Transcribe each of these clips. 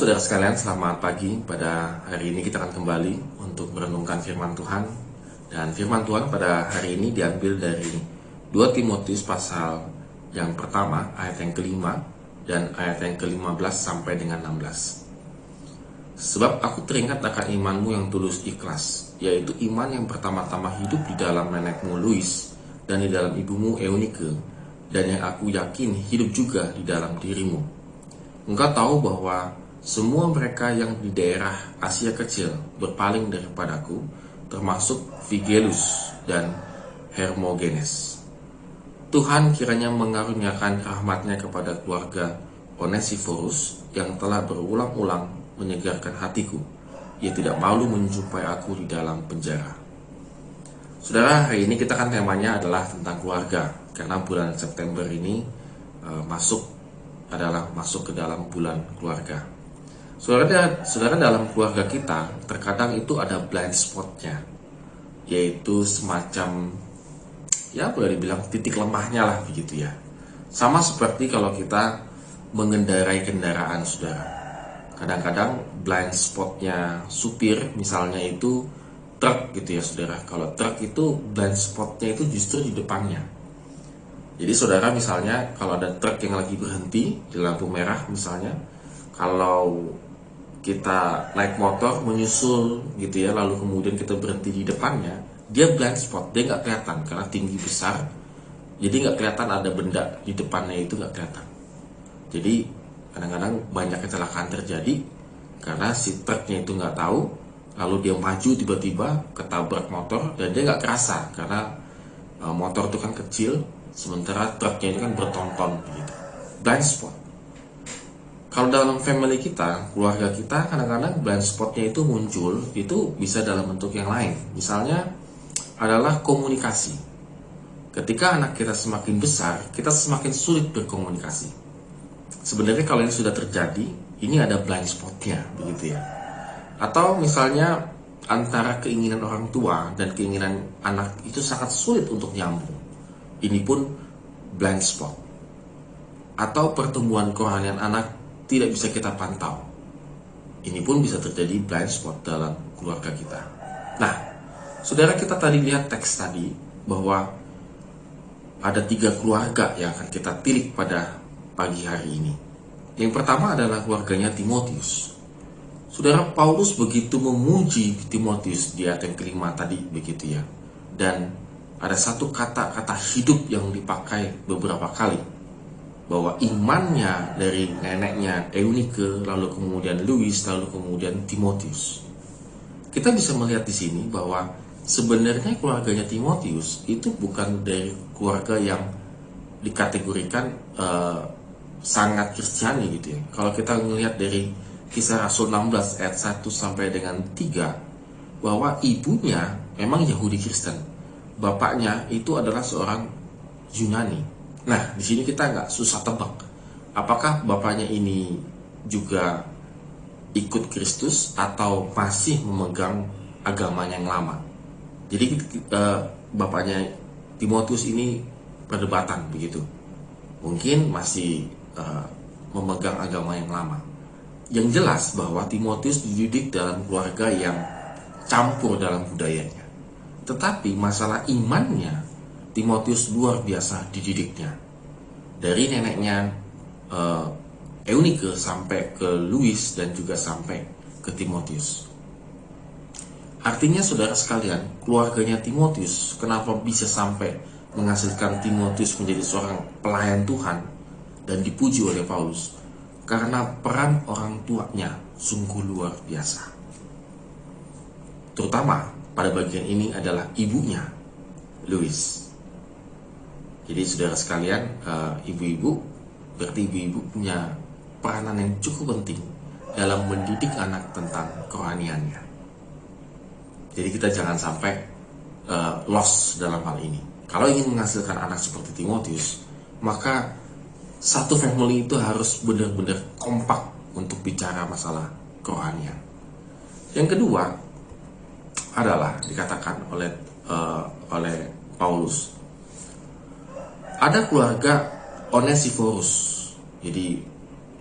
saudara sekalian, selamat pagi. Pada hari ini kita akan kembali untuk merenungkan firman Tuhan. Dan firman Tuhan pada hari ini diambil dari 2 Timotius pasal yang pertama, ayat yang kelima, dan ayat yang ke-15 sampai dengan 16. Sebab aku teringat akan imanmu yang tulus ikhlas, yaitu iman yang pertama-tama hidup di dalam nenekmu Lois dan di dalam ibumu Eunike, dan yang aku yakin hidup juga di dalam dirimu. Engkau tahu bahwa semua mereka yang di daerah Asia Kecil berpaling daripadaku, termasuk Figelus dan Hermogenes. Tuhan kiranya mengaruniakan rahmat-Nya kepada keluarga Onesiphorus yang telah berulang-ulang menyegarkan hatiku. Ia tidak malu menjumpai aku di dalam penjara. Saudara, hari ini kita kan temanya adalah tentang keluarga, karena bulan September ini masuk ke dalam bulan keluarga. Saudara, dalam keluarga kita terkadang itu ada blind spotnya, yaitu semacam, ya boleh dibilang titik lemahnya lah begitu ya. Sama seperti kalau kita mengendarai kendaraan, saudara. Kadang-kadang blind spotnya supir misalnya itu truk gitu ya, saudara. Kalau truk itu blind spotnya itu justru di depannya. Jadi saudara, misalnya kalau ada truk yang lagi berhenti di lampu merah misalnya, kalau kita naik motor menyusul gitu ya, lalu kemudian kita berhenti di depannya, dia blind spot, dia nggak kelihatan karena tinggi besar, jadi nggak kelihatan ada benda di depannya, itu nggak kelihatan. Jadi kadang-kadang banyak kecelakaan terjadi karena si truknya itu nggak tahu, lalu dia maju tiba-tiba ketabrak motor dan dia nggak kerasa karena motor itu kan kecil, sementara truknya itu kan bertonton gitu. Blind spot. Kalau dalam family kita, keluarga kita, kadang-kadang blind spotnya itu muncul, itu bisa dalam bentuk yang lain. Misalnya adalah komunikasi. Ketika anak kita semakin besar, kita semakin sulit berkomunikasi. Sebenarnya kalau ini sudah terjadi, ini ada blind spotnya begitu ya. Atau misalnya antara keinginan orang tua dan keinginan anak itu sangat sulit untuk nyambung. Ini pun blind spot. Atau pertumbuhan kerohanian anak tidak bisa kita pantau. Ini pun bisa terjadi blind spot dalam keluarga kita. Nah, saudara, kita tadi lihat teks tadi bahwa ada 3 keluarga yang akan kita tilik pada pagi hari ini. Yang pertama adalah keluarganya Timotius. Saudara, Paulus begitu memuji Timotius di ayat yang kelima tadi begitu ya. Dan ada satu kata-kata hidup yang dipakai beberapa kali, bahwa imannya dari neneknya Eunike, lalu kemudian Lois, lalu kemudian Timotius. Kita bisa melihat di sini bahwa sebenarnya keluarganya Timotius itu bukan dari keluarga yang dikategorikan sangat Kristiani gitu ya. Kalau kita melihat dari Kisah Rasul 16 ayat 1 sampai dengan 3, bahwa ibunya memang Yahudi Kristen, bapaknya itu adalah seorang Yunani. Nah, di sini kita nggak susah tebak apakah bapaknya ini juga ikut Kristus atau masih memegang agamanya yang lama. Jadi bapaknya Timotius ini perdebatan begitu. Mungkin masih memegang agama yang lama. Yang jelas bahwa Timotius dididik dalam keluarga yang campur dalam budayanya. Tetapi masalah imannya, Timotius luar biasa dididiknya. Dari neneknya Eunike sampai ke Lois dan juga sampai ke Timotius. Artinya saudara sekalian, keluarganya Timotius kenapa bisa sampai menghasilkan Timotius menjadi seorang pelayan Tuhan dan dipuji oleh Paulus? Karena peran orang tuanya sungguh luar biasa. Terutama pada bagian ini adalah ibunya, Lois. Jadi saudara sekalian, ibu-ibu, berarti ibu-ibu punya peranan yang cukup penting dalam mendidik anak tentang kerohaniannya. Jadi kita jangan sampai lost dalam hal ini. Kalau ingin menghasilkan anak seperti Timotius, maka satu family itu harus benar-benar kompak untuk bicara masalah kerohanian. Yang kedua adalah dikatakan oleh Paulus, ada keluarga Onesiphorus. Jadi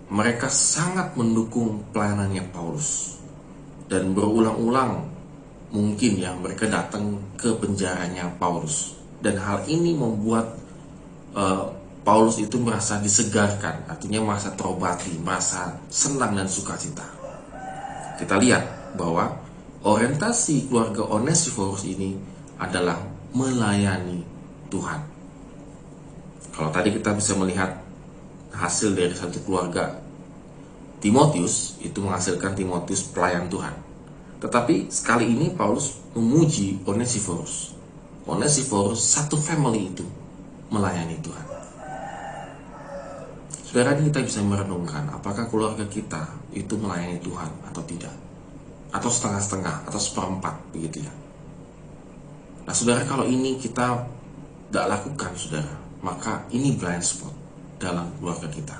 mereka sangat mendukung pelayanannya Paulus. Dan berulang-ulang mungkin ya mereka datang ke penjaranya Paulus. Dan hal ini membuat Paulus itu merasa disegarkan, artinya merasa terobati, merasa senang dan sukacita. Kita lihat bahwa orientasi keluarga Onesiforus ini adalah melayani Tuhan. Kalau tadi kita bisa melihat hasil dari satu keluarga Timotius, itu menghasilkan Timotius pelayan Tuhan. Tetapi sekali ini Paulus memuji Onesiforus. Onesiforus satu family itu melayani Tuhan. Saudara, ini kita bisa merenungkan apakah keluarga kita itu melayani Tuhan atau tidak, atau setengah-setengah, atau seperempat begitu ya. Nah saudara, kalau ini kita tidak lakukan saudara, maka ini blind spot dalam keluarga kita.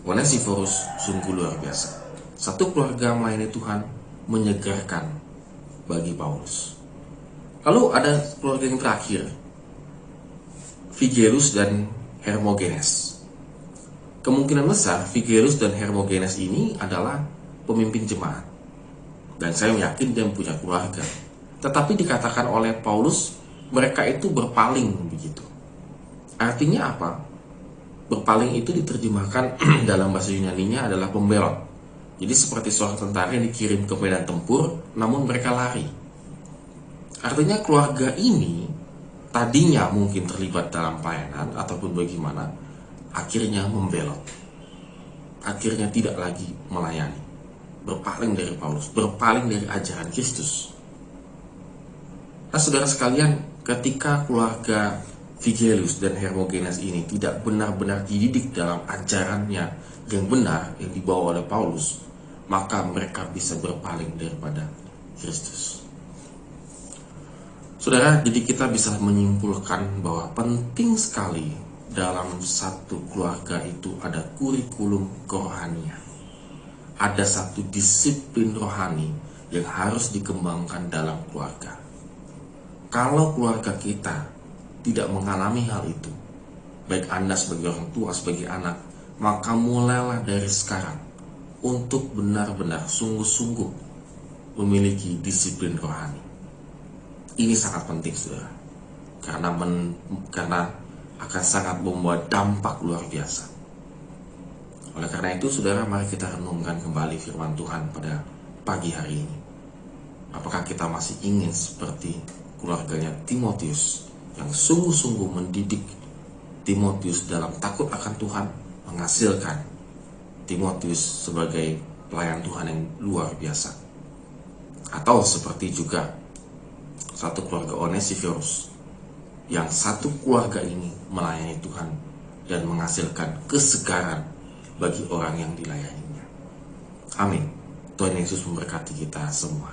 Onesiforus sungguh luar biasa. Satu keluarga melayani Tuhan menyegarkan bagi Paulus. Lalu ada keluarga yang terakhir, Figelus dan Hermogenes. Kemungkinan besar Figelus dan Hermogenes ini adalah pemimpin jemaat, dan saya yakin dia punya keluarga. Tetapi dikatakan oleh Paulus mereka itu berpaling begitu. Artinya apa? Berpaling itu diterjemahkan dalam bahasa Yunaninya adalah pembelot. Jadi seperti seorang tentara yang dikirim ke medan tempur, namun mereka lari. Artinya keluarga ini tadinya mungkin terlibat dalam pelayanan ataupun bagaimana, akhirnya membelot. Akhirnya tidak lagi melayani. Berpaling dari Paulus, berpaling dari ajaran Kristus. Nah saudara sekalian, ketika keluarga Figelus dan Hermogenes ini tidak benar-benar dididik dalam ajarannya yang benar yang dibawa oleh Paulus, maka mereka bisa berpaling daripada Kristus. Saudara, jadi kita bisa menyimpulkan bahwa penting sekali dalam satu keluarga itu ada kurikulum kerohanian. Ada satu disiplin rohani yang harus dikembangkan dalam keluarga. Kalau keluarga kita tidak mengalami hal itu, baik Anda sebagai orang tua, sebagai anak, maka mulailah dari sekarang untuk benar-benar sungguh-sungguh memiliki disiplin rohani. Ini sangat penting saudara, karena akan sangat membuat dampak luar biasa. Oleh karena itu saudara, mari kita renungkan kembali firman Tuhan pada pagi hari ini. Apakah kita masih ingin seperti keluarganya Timotius yang sungguh-sungguh mendidik Timotius dalam takut akan Tuhan, menghasilkan Timotius sebagai pelayan Tuhan yang luar biasa? Atau seperti juga satu keluarga Onesiforus yang satu keluarga ini melayani Tuhan dan menghasilkan kesegaran bagi orang yang dilayaninya. Amin. Tuhan Yesus memberkati kita semua.